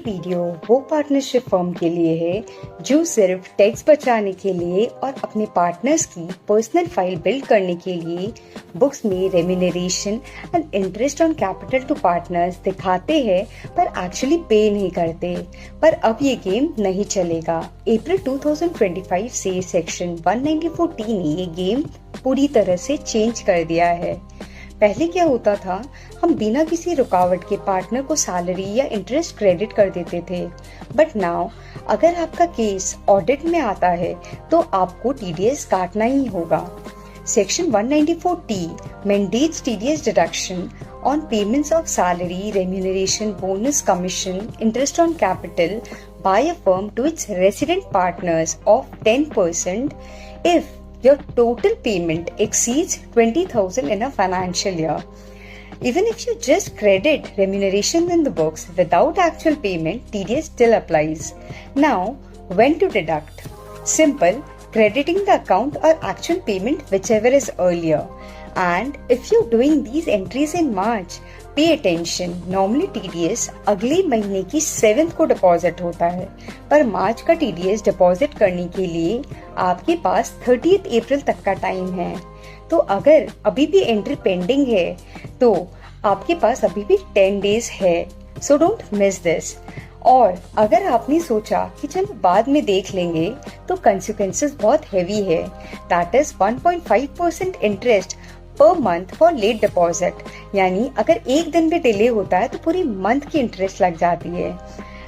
Video वो partnership firm के लिए है जो सिर्फ टैक्स बचाने के लिए और अपने पार्टनर्स की पर्सनल फाइल बिल्ड करने के लिए बुक्स में remuneration and interest on capital to partners दिखाते हैं पर एक्चुअली पे नहीं करते। पर अब ये गेम नहीं चलेगा। अप्रैल 2025 से सेक्शन 194T ने ये गेम पूरी तरह से चेंज कर दिया है। पहले क्या होता था, हम बिना किसी रुकावट के पार्टनर को सैलरी या इंटरेस्ट क्रेडिट कर देते थे। बट नाउ अगर आपका केस ऑडिट में आता है तो आपको टीडीएस काटना ही होगा। Section 194T mandates TDS deduction on payments of salary, remuneration, bonus, commission, interest on capital by a firm to its resident partners of 10% if your total payment exceeds 20,000 in a financial year. Even if you just credit remuneration in the books without actual payment, TDS still applies. Now, when to deduct? Simple, crediting the account or actual payment whichever is earlier. And if you're doing these entries in March, pay attention. Normally TDS अगले महीने की 7th को deposit होता है, पर मार्च का TDS deposit करने के लिए आपके पास 30th अप्रैल तक का टाइम है। तो अगर अभी भी एंट्री पेंडिंग है तो आपके पास अभी भी 10 डेज है। So don't miss this. और अगर आपने सोचा कि चलो बाद में देख लेंगे तो कंसिक्वेंसेस बहुत हैवी है। दैट इज 1.5% इंटरेस्ट पर मंथ फॉर लेट डिपॉजिट, यानी अगर एक दिन भी डिले होता है तो पूरी मंथ की इंटरेस्ट लग जाती है।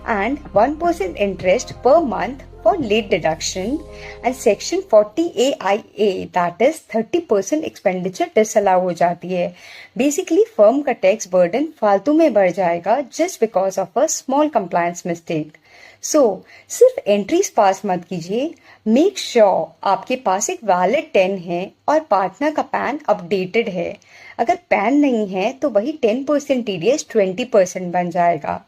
एंड 1% इंटरेस्ट पर month for late deduction and section 40AIA that is 30% expenditure disallow हो जाती है। बेसिकली फर्म का टैक्स बर्डन फालतू में बढ़ जाएगा just because of a small compliance mistake. So सिर्फ एंट्रीज पास मत कीजिए, मेक श्योर आपके पास एक वैलिड 10 है और पार्टनर का पैन अपडेटेड है। अगर पैन नहीं है तो वही 10% TDS 20% बन जाएगा।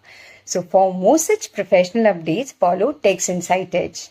So for more such professional updates, follow Tax Insight Edge.